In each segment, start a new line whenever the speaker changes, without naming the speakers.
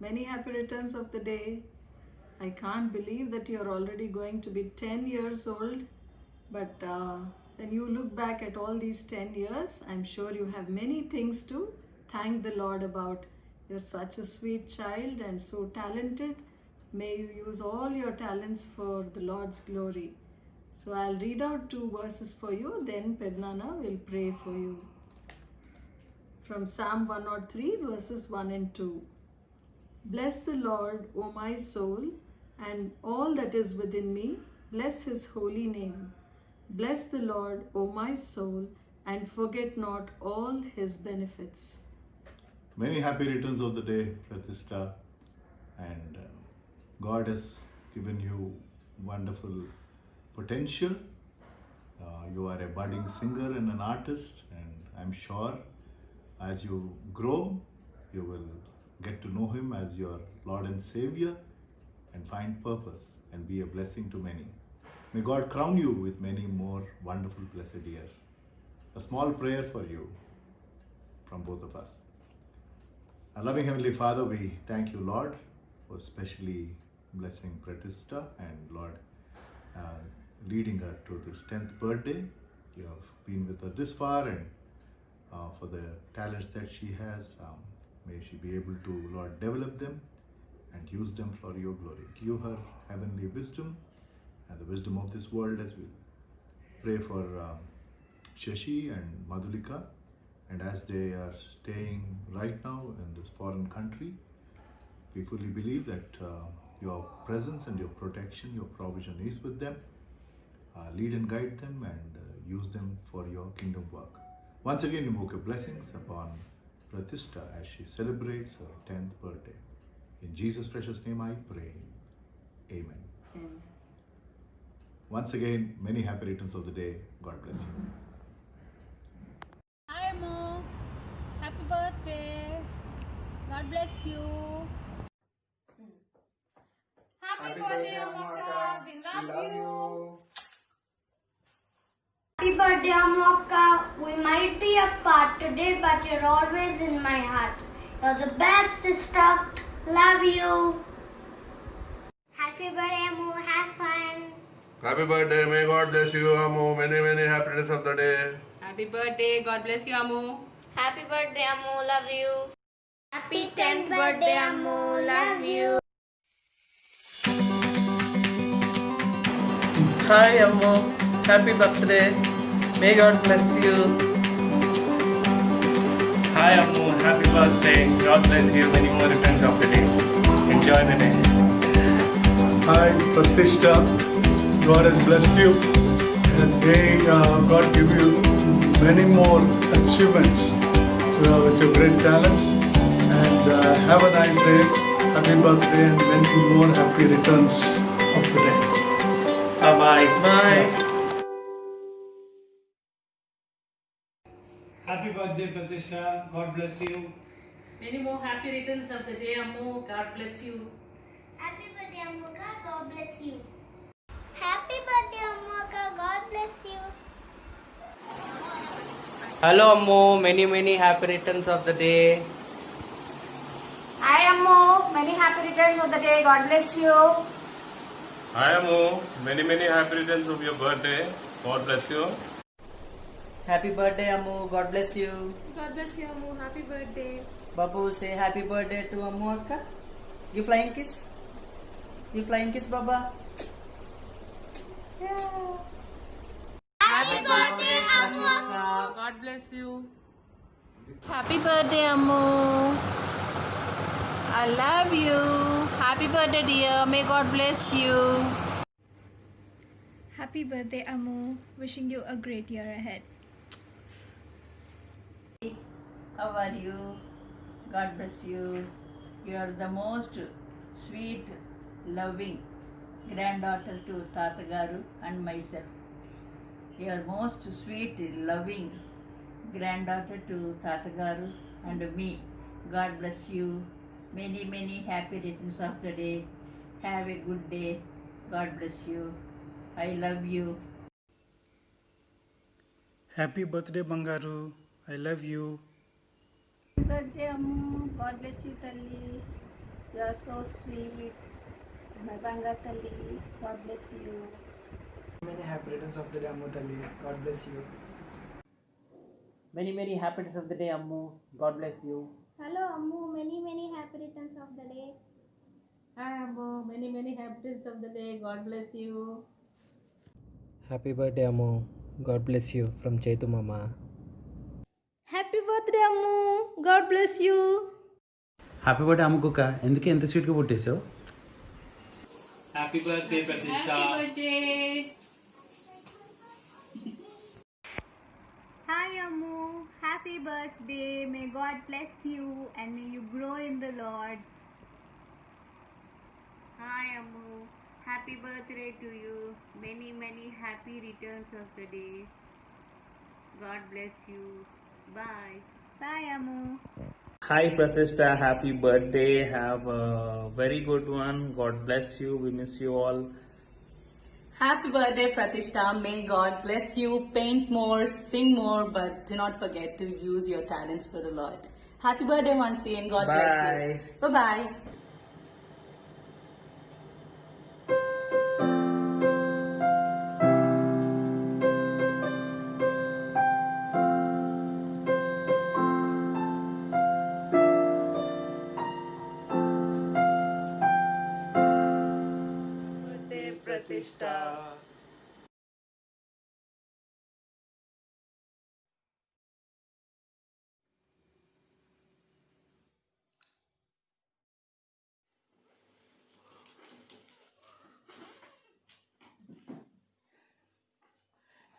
Many happy returns of the day. I can't believe that you're already going to be 10 years old. But when you look back at all these 10 years, I'm sure you have many things to thank the Lord about. You're such a sweet child and so talented. May you use all your talents for the Lord's glory. So I'll read out 2 verses for you, then Pednana will pray for you. From Psalm 103, verses 1 and 2. Bless the Lord, O my soul, and all that is within me. Bless his holy name. Bless the Lord, O my soul, and forget not all his benefits.
Many happy returns of the day, Pratishtha. And God has given you wonderful potential. You are a budding singer and an artist, and I'm sure as you grow, you will get to know Him as your Lord and Savior and find purpose and be a blessing to many. May God crown you with many more wonderful, blessed years. A small prayer for you from both of us. Our loving Heavenly Father, we thank you, Lord, for especially blessing Pratishtha and Lord, leading her to this 10th birthday. You have been with her this far, and for the talents that she has, may she be able to, Lord, develop them and use them for your glory. Give her heavenly wisdom and the wisdom of this world as well. Pray for Shashi and Madhulika, and as they are staying right now in this foreign country, we fully believe that your presence and your protection, your provision is with them. Lead and guide them and use them for your kingdom work. Once again, invoke your blessings upon Pratishtha as she celebrates her 10th birthday. In Jesus' precious name I pray. Amen.
Amen.
Once again, many happy returns of the day. God bless you.
Hi, Mo. Happy birthday. God bless you. Happy birthday, Amaka. We love you.
Happy birthday, Amaka. We might be apart today, but you're always in my heart. You're the best sister. Love you. Happy birthday, Amu. Have fun.
Happy birthday, may God bless you, Amu. Many happy returns of the day.
Happy birthday. God bless you, Amu.
Happy birthday, Amu. Love you. Happy 10th birthday, Amu. Love you.
Hi Ammo, happy birthday. May God bless you.
Hi Ammu, happy birthday. God bless you. Many more returns of the day. Enjoy the day.
Hi Pratishtha, God has blessed you and may God give you many more achievements with your great talents, and have a nice day. Happy birthday and many more happy returns of the day.
Bye-bye.
Bye.
Happy birthday, Pratishtha. God bless you.
Many more happy returns of the day, Amu. God bless you.
Happy birthday, Amuka. God bless you. Happy birthday, Amuka. God bless you.
Hello Ammo, many happy returns of the day.
Hi, Amu. Many happy returns of the day. God bless you.
Hi, Amu. Many happy returns of your birthday. God bless you.
Happy birthday Ammo, God bless you.
God bless you, Amu. Happy birthday.
Babu, say happy birthday to Ammo Akka. Give flying kiss. Give flying kiss, Baba. Yeah.
Happy birthday, Amuka.
God bless you. Happy birthday, Amu. I love you. Happy birthday, dear. May God bless you.
Happy birthday, Amu. Wishing you a great year ahead.
How are you? God bless you. You are the most sweet, loving granddaughter to Tata Garu and myself. You are most sweet, loving granddaughter to Tata Garu and me. God bless you. Many happy returns of the day. Have a good day. God bless you. I love you.
Happy birthday, Bangaru. I love you.
Happy birthday, Amu. God bless you, Talli.
You are so sweet. My Bangatalli. God bless you.
Many happy returns of the day, Ammu Talli. God bless you.
Many happy returns of the day, Ammu. God bless you.
Hello, Ammu. Many happy returns of the day.
Hi Ammo. Many happy returns of the day. God bless you.
Happy birthday, Ammu. God bless you from Chetu Mama.
Happy birthday, Ammu. God bless you.
Happy birthday అమ్ముకుక్క ఎందుకు ఎంత స్వీట్గా పుట్టేసావు
Happy birthday, Pratishtha.
Hi Ammu, happy birthday. May God bless you and may you grow in the Lord.
Hi Ammu. Happy birthday to you. Many happy returns of the day. God bless you. Bye.
Bye Ammu.
Hi Pratishtha, happy birthday. Have a very good one. God bless you. We miss you all.
Happy birthday, Pratishtha. May God bless you. Paint more, sing more, but do not forget to use your talents for the Lord. Happy birthday once again. God bless you.
Bye.
Bye-bye. Birthday, Pratishtha.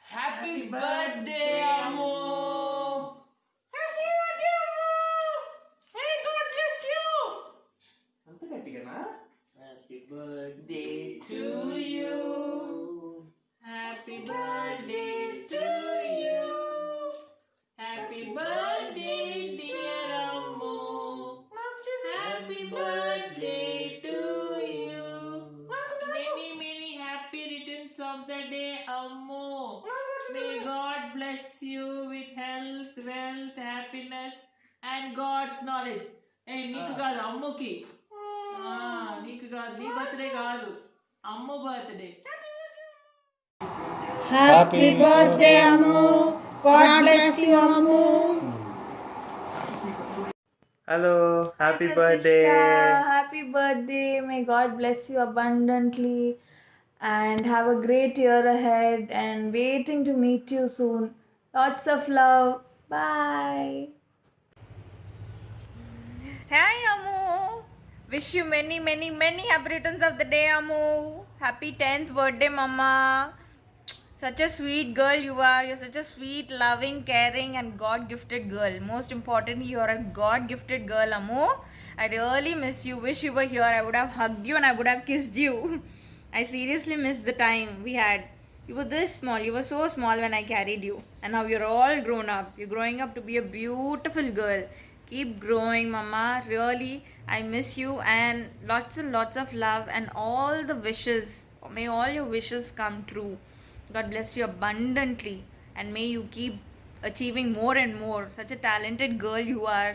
Happy birthday, Ammo. Happy birthday, Ammo. May God bless you.
అంత గట్టిగానా? Happy birthday
To you. Happy birthday to you. Happy birthday, dear Ammo. Happy birthday to you. Many happy returns of the day, Ammo. May God bless you with health, wealth, happiness, and God's knowledge. Hey, నీకు కాదు అమ్ముకి నీకు కాదు నీ birthday కాదు అమ్ము birthday.
Happy birthday, Ammu. God bless you, Ammu.
Hello, happy
Hi,
birthday.
Pratishtha. Happy birthday. May God bless you abundantly and have a great year ahead and waiting to meet you soon. Lots of love. Bye.
Hi Ammu. Wish you many happy returns of the day Ammu. Happy 10th birthday mama. Such a sweet girl you are. You're such a sweet, loving, caring and God gifted girl. Most importantly, you're a God gifted girl Ammu. I really miss you. Wish you were here. I would have hugged you and I would have kissed you. I seriously miss the time we had. You were this small. You were so small when I carried you. And now you're all grown up. You're growing up to be a beautiful girl. Keep growing, Mama. Really, I miss you and lots of love and all the wishes. May all your wishes come true. God bless you abundantly and may you keep achieving more and more. Such a talented girl you are.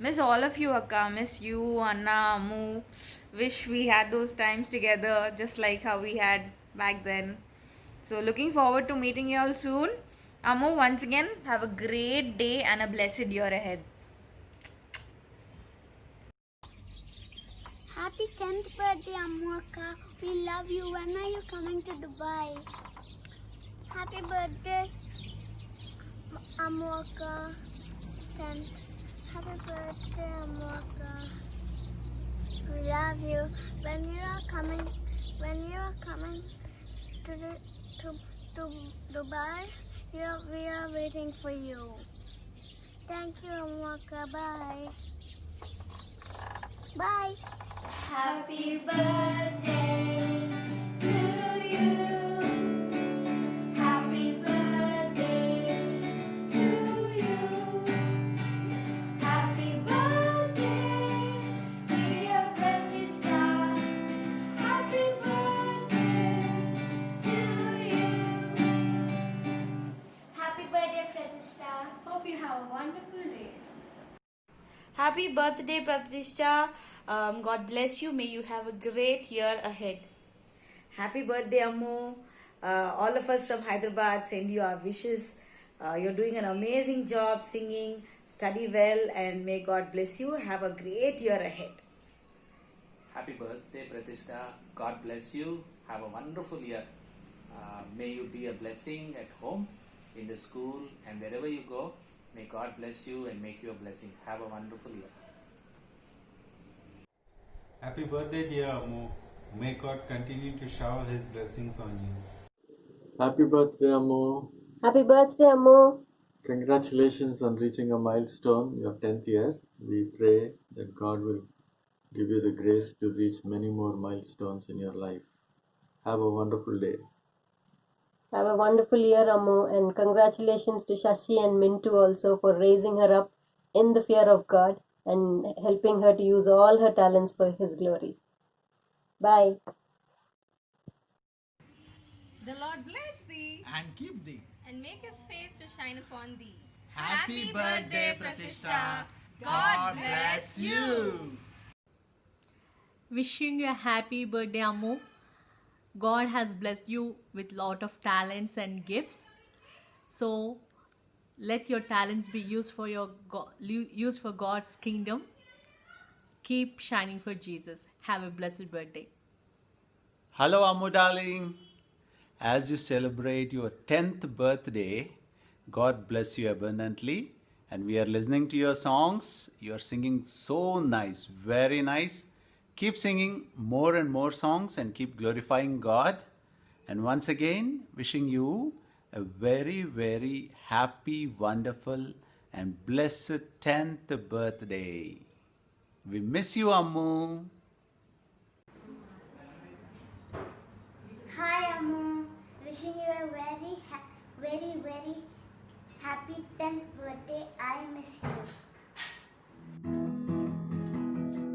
Miss all of you, Akka. Miss you, Anna, Ammu. Wish we had those times together just like how we had back then. So looking forward to meeting you all soon. Ammu, once again, have a great day and a blessed year ahead.
Happy 10th birthday, Ammu Akka. We love you. When are you coming to Dubai? Happy birthday, Ammu Akka. 10th. Happy birthday, Ammu Akka. We love you. When you are coming to Dubai, we are waiting for you. Thank you, Ammu Akka. Bye. Bye. Happy birthday to you. Happy birthday to you. Happy birthday, dear Pratishtha. Happy birthday to you. Happy birthday, Pratishtha. Hope you have a wonderful day.
Happy birthday, Pratishtha. God bless you. May you have a great year ahead.
Happy birthday, Ammu. All of us from Hyderabad send you our wishes. You're doing an amazing job singing. Study well and may God bless you. Have a great year ahead.
Happy birthday, Pratishtha. God bless you. Have a wonderful year. May you be a blessing at home, in the school, and wherever you go. May God bless you and make you a blessing. Have a wonderful year.
Happy birthday, dear Ammu. May God continue to shower His blessings on you.
Happy birthday, Ammu.
Happy birthday, Ammu.
Congratulations on reaching a milestone, your 10th year. We pray that God will give you the grace to reach many more milestones in your life. Have a wonderful day.
Have a wonderful year, Ammu, and congratulations to Shashi and Mintu also for raising her up in the fear of God and helping her to use all her talents for His glory. Bye.
The Lord bless thee
and keep thee.
and make his face to shine upon thee.
Happy birthday, Pratishtha. God bless you.
Wishing you a happy birthday, Ammu. God has blessed you with lot of talents and gifts. So let your talents be used for used for God's kingdom. Keep shining for Jesus. Have a blessed birthday.
Hello, Ammu darling. As you celebrate your 10th birthday, God bless you abundantly. And we are listening to your songs. You are singing so nice, very nice. Keep singing more and more songs and keep glorifying God. And once again, wishing you a very, very happy, wonderful, and blessed 10th birthday. We miss you, Ammu.
Hi, Ammu. Wishing you a very, very happy 10th birthday. I miss you.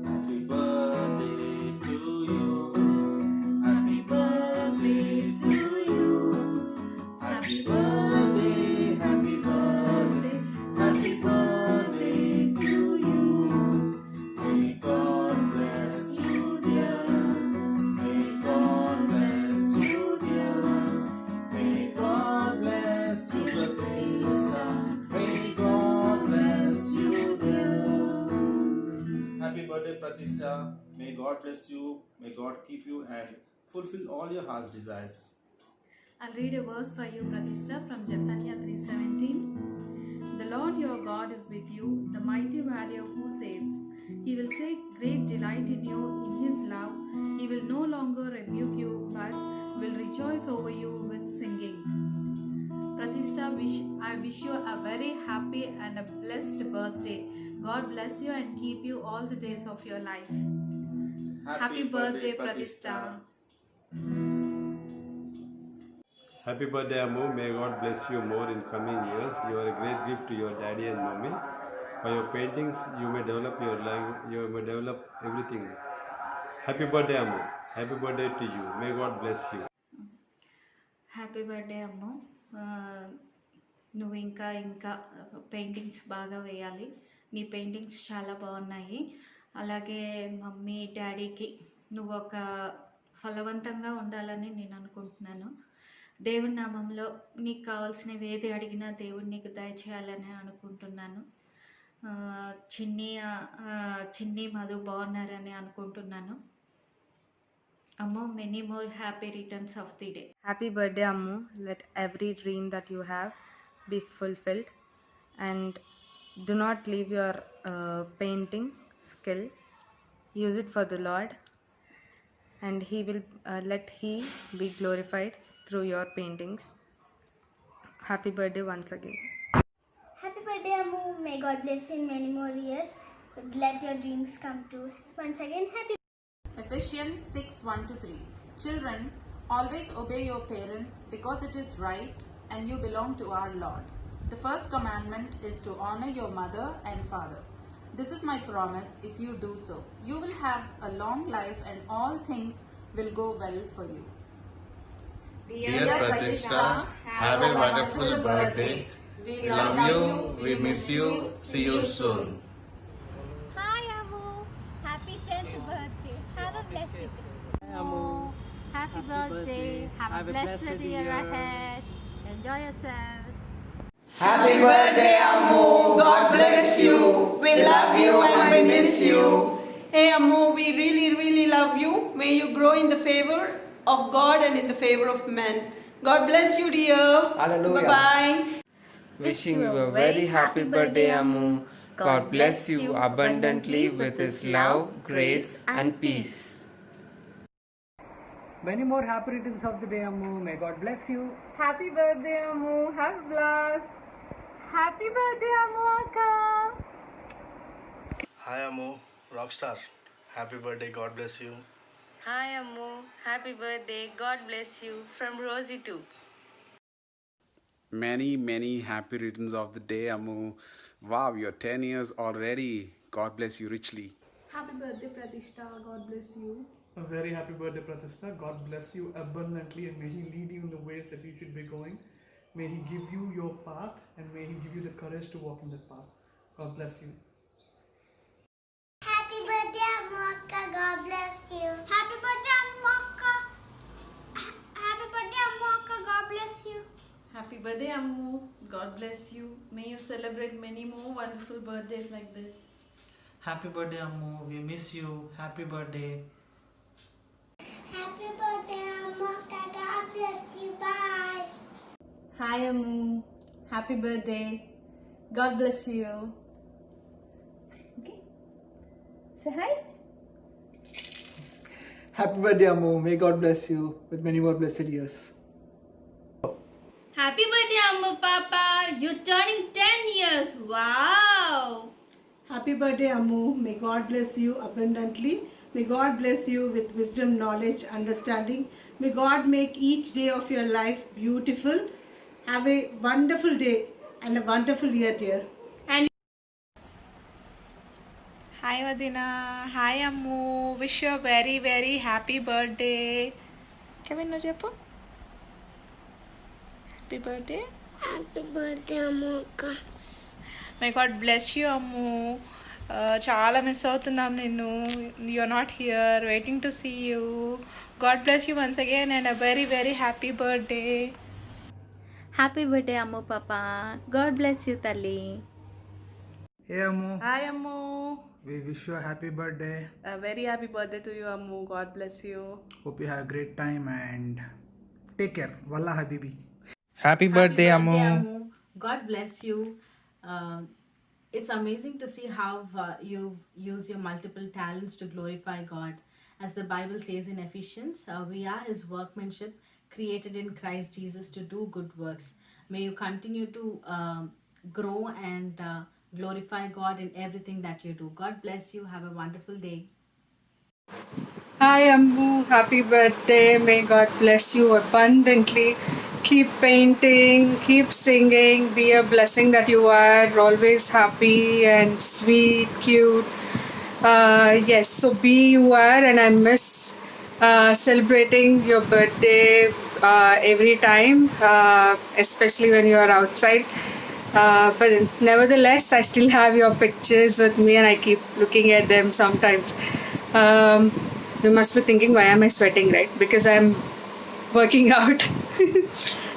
Happy birthday to you. Happy birthday to you. Happy birthday, happy birthday, happy birthday to you. May God bless you, dear. May God bless you, dear. May God bless you, Pratishtha. May God bless you, dear. Happy birthday, Pratishtha. May God bless you. May God keep you and fulfill all your heart's desires.
I'll read a verse for you, Pratishtha, from Zephaniah 3:17. The Lord your God is with you, the mighty warrior who saves. He will take great delight in you, in his love. He will no longer rebuke you, but will rejoice over you with singing. Pratishtha, I wish you a very happy and a blessed birthday. God bless you and keep you all the days of your life. Happy birthday, Pratishtha.
Happy birthday, Ammu. May God bless you more in coming years. You are a great gift to your daddy and mommy. By your paintings, you may develop your life. You may develop everything. Happy birthday, Ammu. Happy birthday to you. May God bless you.
Happy birthday Ammu. నువ్వు ఇంకా ఇంకా paintings బాగా వేయాలి. నీ paintings చాలా బాగున్నాయి. అలాగే mummy డాడీకి నువ్వు ఒక ఫలవంతంగా ఉండాలని నేను అనుకుంటున్నాను. దేవుని నామంలో నీకు కావాల్సినవి ఏది అడిగినా దేవుడు నీకు దయచేయాలని అనుకుంటున్నాను. చిన్ని మధు బాగున్నారని అనుకుంటున్నాను. Ammu, many more happy returns of the day.
Happy birthday, Ammu. Let every dream that you have be fulfilled, and do not leave your painting skill. Use it for the Lord, and He will let He be glorified through your paintings. Happy birthday once again.
Happy birthday, Ammu. May God bless you in many more years. Let your dreams come true. Once again, happy
Ephesians 6:1-3. Children, always obey your parents because it is right and you belong to our Lord. The first commandment is to honor your mother and father. This is my promise if you do so. You will have a long life and all things will go well for you.
Dear Pratishtha, have a wonderful birthday. We love you, we miss you, see you soon.
bless you. Oh, happy birthday. Have a blessed year ahead. Enjoy yourself.
Happy birthday, Ammu. God bless you. We love you and we miss you.
Hey Ammu, we really, really love you. May you grow in the favor of God and in the favor of men. God bless you, dear.
Hallelujah.
Bye-bye.
Wishing you a very happy birthday, Ammu. God bless you abundantly with His love, grace, and peace.
Many more happy returns of the day, Ammu. May God bless you.
Happy birthday, Ammu. Have a blast. Happy birthday, Ammu Akka.
Hi Ammu, Rockstar. Happy birthday, God bless you.
Hi Ammu, happy birthday, God bless you, from Rosie too.
Many happy returns of the day, Ammu. Wow, you're 10 years already. God bless you richly.
Happy birthday, Pratishtha. God bless you.
A very happy birthday, Pratishtha. God bless you abundantly and may He lead you in the ways that you should be going. May He give you your path and may He give you the courage to walk in that path. God bless you.
Happy birthday, Amaka. God bless you. Happy birthday, Amaka. Happy birthday, Amaka. God bless you.
Happy birthday, Ammu. God bless you. May you celebrate many more wonderful birthdays like this.
Happy birthday, Ammu. We miss you. Happy birthday.
Happy birthday, Amaka. God bless you. Bye.
Hi Ammu, happy birthday. God bless you. Okay, say hi.
Happy birthday, Ammu. May God bless you with many more blessed years.
Happy birthday, Ammu Papa. You're turning 10 years. Wow.
Happy birthday, Ammu. May God bless you abundantly. May God bless you with wisdom, knowledge, understanding. May God make each day of your life beautiful. Have a wonderful day and a wonderful year, dear.
And
Hi Vadina. Hi Ammu. Wish you a very happy birthday. Kevin no cheppu. Happy birthday.
Happy birthday, Amaka.
May God bless you, Ammu. Chala miss avutunnam ninnu. You're not here. Waiting to see you. God bless you once again and a very happy birthday.
Happy birthday, Ammu Papa. God bless you, Tali.
Hey, Ammu.
Hi Ammu.
We wish you a happy birthday.
A very happy birthday to you, Ammu. God bless you.
Hope you have a great time and take care. Wallah Habibi.
Happy birthday, Ammu.
God bless you. It's amazing to see how you use your multiple talents to glorify God. As the Bible says in Ephesians, we are His workmanship created in Christ Jesus to do good works. May you continue to grow and glorify God in everything that you do. God bless you. Have a wonderful day.
Hi Ammu, happy birthday. May God bless you abundantly. Keep painting, keep singing, be a blessing that you are, always happy and sweet, cute. Yes, so be you are, and I miss celebrating your birthday every time, especially when you are outside. But nevertheless, I still have your pictures with me and I keep looking at them sometimes. You must be thinking, why am I sweating, right? Because I'm working out.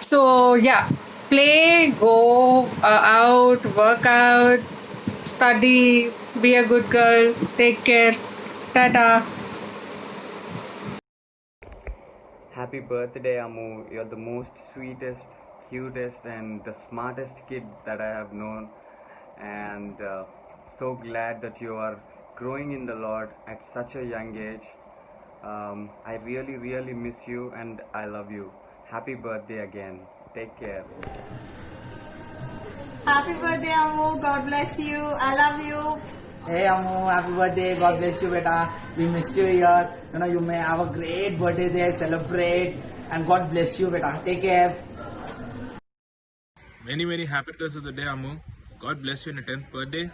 So yeah, play, go out, work out, study, be a good girl, take care. Tata.
Happy birthday, Ammu. You're the most sweetest, cutest, and the smartest kid that I have known. And so glad that you are growing in the Lord at such a young age. I really miss you and I love you. Happy birthday again. Take care.
Happy birthday, Ammu. God bless you. I love you.
Hey Ammu, happy birthday. God bless you, beta. We miss you here. You may have a great birthday there. Celebrate. And God bless you, beta. Take care.
Many happy returns of the day, Ammu. God bless you on your 10th birthday.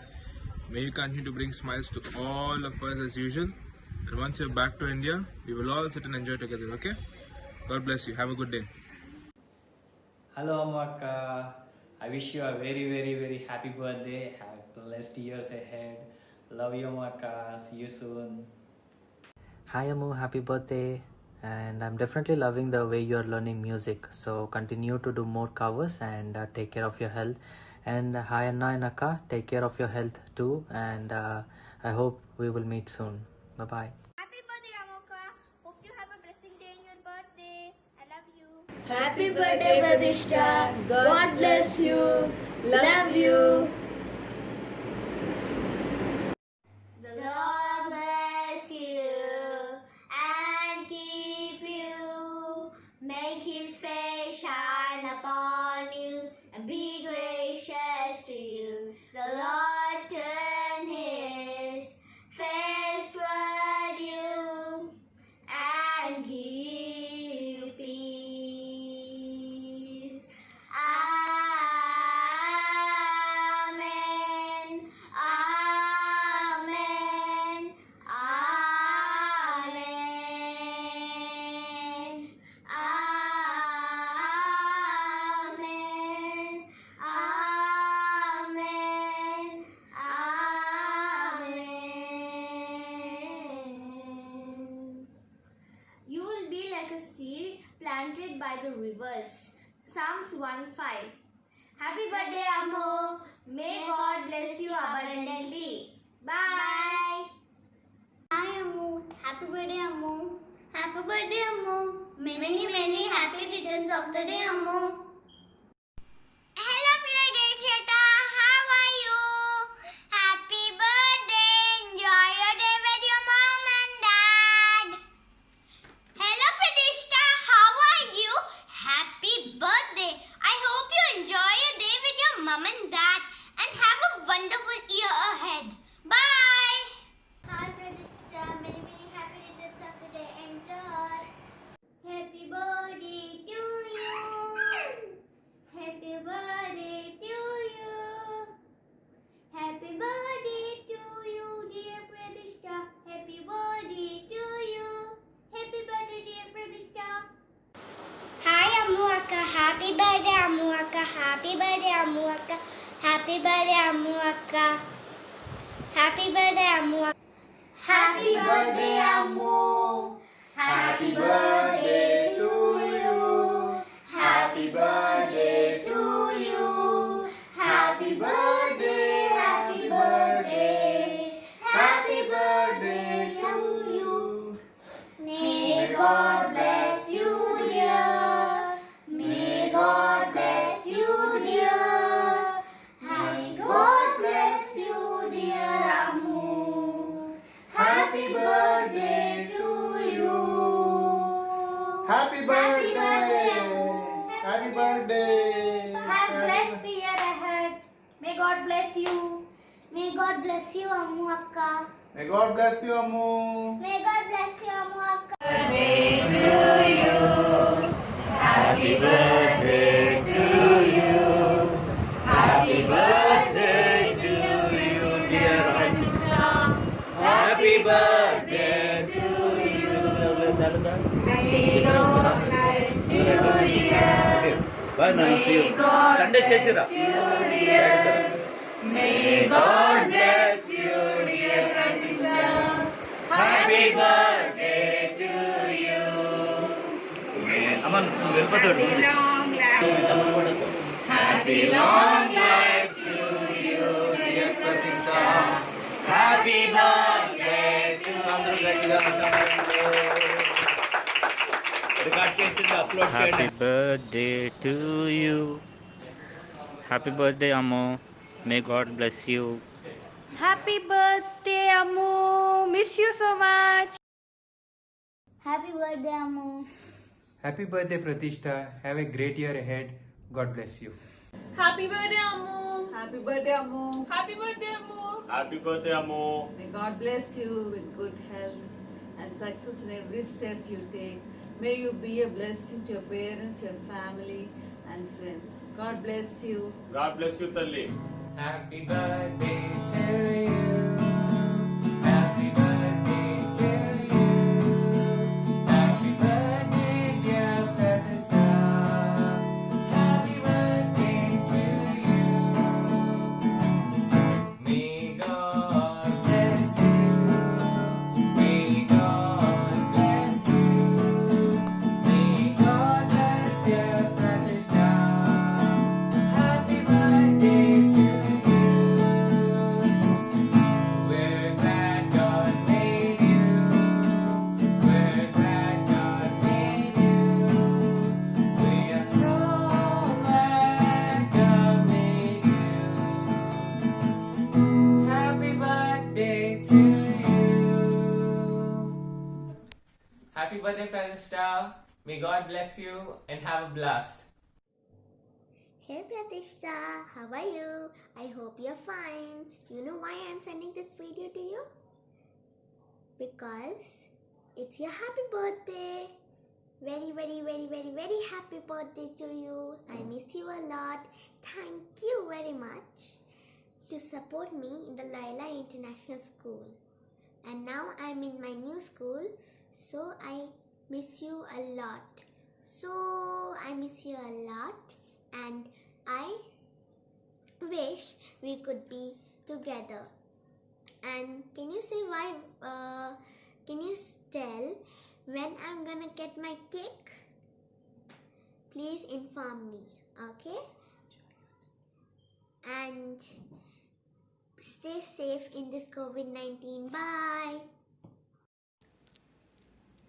May you continue to bring smiles to all of us as usual. And once you're back to India, we will all sit and enjoy together, okay? God bless you. Have a good day.
Hello, Amaka. I wish you a very happy birthday. Have blessed years ahead. Love you, Amaka. See you soon.
Hi Amu, happy birthday. And I'm definitely loving the way you're learning music. So continue to do more covers and take care of your health. And hi Anna and Akka, take care of your health too. And I hope we will meet soon. Bye bye.
Happy birthday, Amoka. Hope you have a blessing day in your birthday. I love you.
Happy birthday, Pratishtha. God bless you. Love you.
The Lord bless you and keep you. Make His face shine upon you and be gracious to you. The Lord turn His face toward you and give you peace. Amen. Amen. Amen. Amen. Amen. Amen. You will be like a seed planted by the rivers. Psalms 1:5. Happy birthday, Ammo. May God bless you abundantly. Bye. Hi, Ammo. Happy birthday, Ammo. Happy birthday, Ammo. Many, many happy returns of the day, Ammo. Hello, Pradeshita. How are you? Happy birthday. Enjoy your day with your mom and dad. Hello, Pradeshita. How are you? Happy birthday. I hope you enjoy your day with your mom and dad and have a wonderful year ahead. Bye. Hi, Pradeshita. Many, many happy returns of the day. Enjoy. Happy birthday to you. Happy birthday to you. Happy birthday to you, dear Pradeshita. Happy birthday to you. Happy birthday, dear Pradeshita. Hi, Amuaka. Happy birthday, Amuaka. Happy birthday, Amuaka. Happy birthday, Amuaka. Happy birthday, Amuaka. Happy birthday, Amu. Happy birthday to you. Happy birthday to you. Happy birthday, happy birthday. Happy birthday to you. May God bless you, dear. May God bless you, dear. May God bless you, dear Amu. Happy birthday to you.
Happy birthday! Happy birthday!
Have a blessed year ahead. May God bless you. May God bless you, Amu Akka.
May God bless you, Amu.
May God bless you, Amu Akka.
Happy birthday to you. Happy birthday to you, dear Anissa. Happy birthday to you. May God bless you, dear. May God bless you, dear. May God bless you, dear Anissa. Happy birthday to you. Happy long life to you, dear Pratishtha. Happy birthday to you.
Happy birthday to you. Happy birthday, Amo. May God bless you.
Happy birthday, Amu. Miss you so much.
Happy birthday, Amu.
Happy birthday, Pratishtha. Have a great year ahead. God bless you.
Happy birthday, Amu. Happy birthday, Amu. Happy birthday, Amu.
Happy birthday, Amo.
May God bless you with good health and success in every step you take. May you be a blessing to your parents, your family, and friends. God bless you.
God bless you, Talli.
Happy birthday to you. Happy birthday to you. Happy birthday, dear Pratishtha. Happy birthday to you. May God bless you. May God
Happy birthday, Pratishtha. May God bless you and have a blast.
Hey Pratishtha, how are you? I hope you're fine. You know why I'm sending this video to you? Because it's your happy birthday. Very, very, very, very, very happy birthday to you. I miss you a lot. Thank you very much to support me in the Laila International School. And now I'm in my new school, so I miss you a lot. And I wish we could be together. And can you say why? Can you tell when I'm gonna get my cake? Please inform me, okay? And stay safe in this COVID-19. Bye.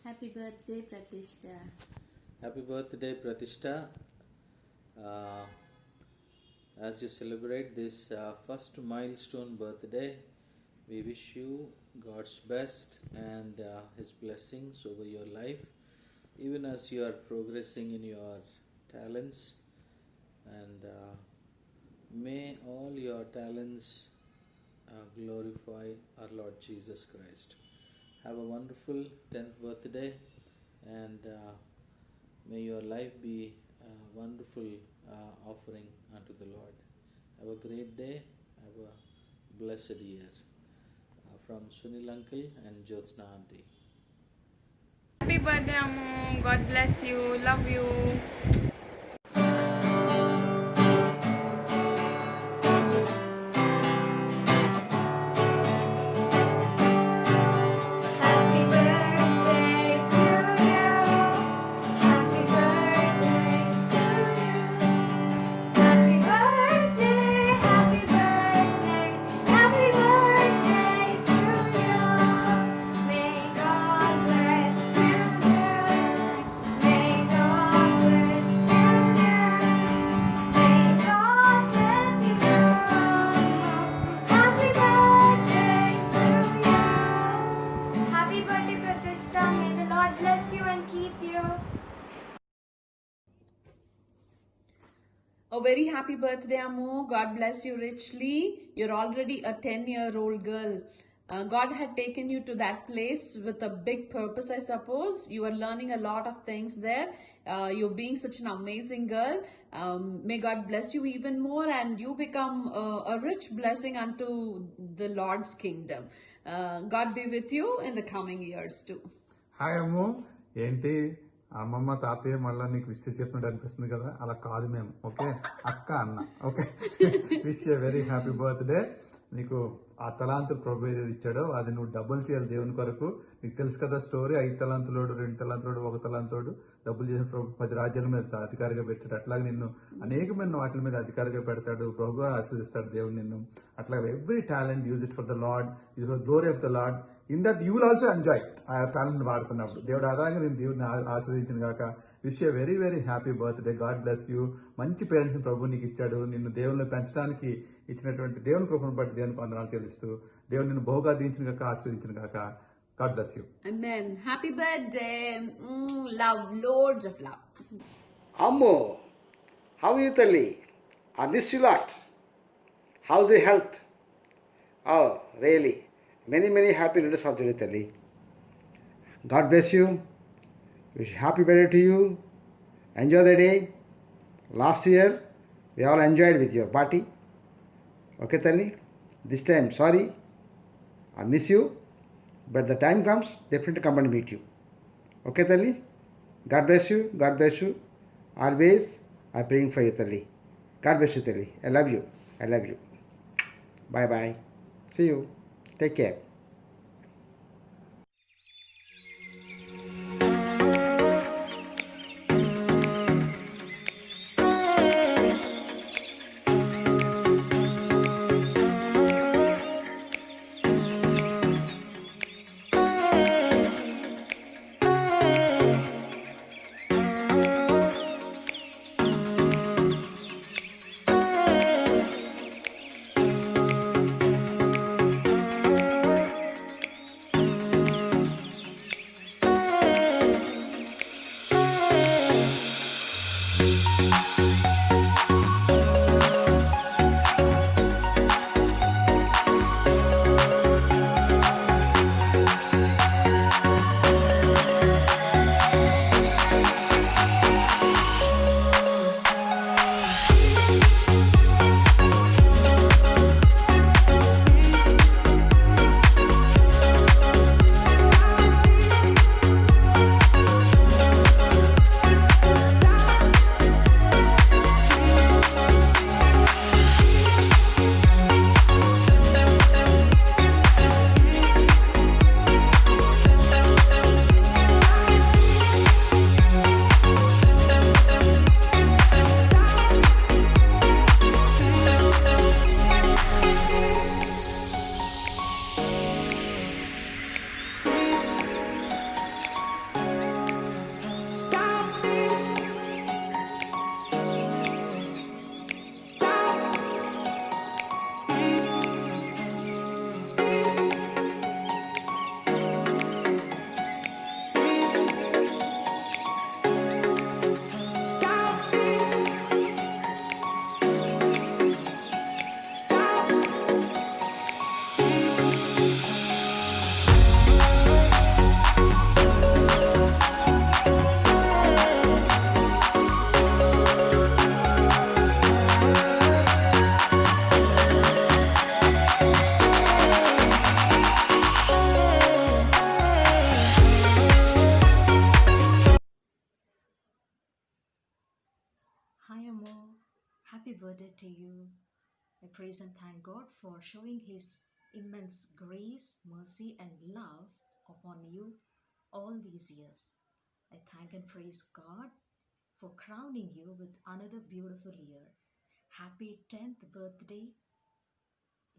Happy birthday, Pratishtha.
Happy birthday, Pratishtha. As you celebrate this first milestone birthday, we wish you God's best and His blessings over your life, even as you are progressing in your talents. And may all your talents glorify our Lord Jesus Christ. Have a wonderful 10th birthday, and may your life be a wonderful offering unto the Lord. Have a great day. Have a blessed year. From Sunil Uncle and Jyotsna Auntie.
Happy birthday, Ammu. God bless you. Love you.
Happy birthday to you. Happy birthday to you. Happy birthday, happy birthday, happy birthday to you. May God bless you, dear. May God bless you, dear. May God bless you, dear. Happy birthday to you. Happy birthday, Pratishtha. May the Lord bless you and keep you.
A very happy birthday, Ammu. God bless you richly. You're already a 10-year-old girl. God had taken you to that place with a big purpose, I suppose. You are learning a lot of things there. You're being such an amazing girl. May God bless you even more, and you become a rich blessing unto the Lord's kingdom. God be with you in the coming years too.
Hi Ammu, ఏంటి అమ్మమ్మ తాతయ్య మళ్ళీ నీకు wish చెప్పినట్టు అనిపిస్తుంది కదా? అలా కాదు మేము, ఓకే? అక్క అన్న, okay? Wish a very happy birthday. నీకు ఆ తలాంతులు ప్రభు ఏది ఇచ్చాడో అది నువ్వు డబుల్ చేయాలి దేవుని కొరకు. నీకు తెలుసు కదా స్టోరీ, 5 తలాంతులోడు, 2 తలాంతులోడు, 1 తలాంతోడు డబ్బులు చేసిన ప్రభు 10 రాజ్యాల మీద అధికారిగా పెట్టాడు. అట్లాగే నిన్ను అనేకమైన వాటి మీద అధికారిగా పెడతాడు. ప్రభు ఆశీర్దిస్తాడు దేవుడు నిన్ను. అట్లాగే every talent use it for the lord, use for glory of the lord. In that you will also enjoy ఆ టాలెంట్ వాడుతున్నప్పుడు. దేవుడు ఆదాయంగా నేను దేవుడిని ఆశ్రయించిన కాక. Wish a very very happy birthday. God bless you. మంచి పేరెంట్స్ని ప్రభు నీకు ఇచ్చాడు. నిన్ను దేవుళ్ళు పెంచడానికి ఇచ్చినటువంటి దేవుని కృపను బట్టి దేవునికి వందనాలు చెల్లిస్తూ దేవుడు నిన్ను బహుగా దీవించిన కాక, ఆశ్రయించిన కాక. God bless you.
Amen. Happy birthday. Love, loads of love.
Ammu, how are you, Talli? I miss you a lot. How's your health? Oh, really? Many, many happy returns of the day, Talli. God bless you. Wish happy birthday to you. Enjoy the day. Last year, we all enjoyed with your party. Okay, Talli? This time, sorry, I miss you. But the time comes, definitely come and meet you. Okay, Talli? God bless you. God bless you. Always, I'm praying for you, Talli. God bless you, Talli. I love you. I love you. Bye-bye. See you. Take care.
birthday to you. I praise and thank God for showing His immense grace, mercy, and love upon you all these years. I thank and praise God for crowning you with another beautiful year. Happy 10th birthday.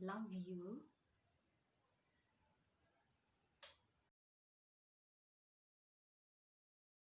Love you.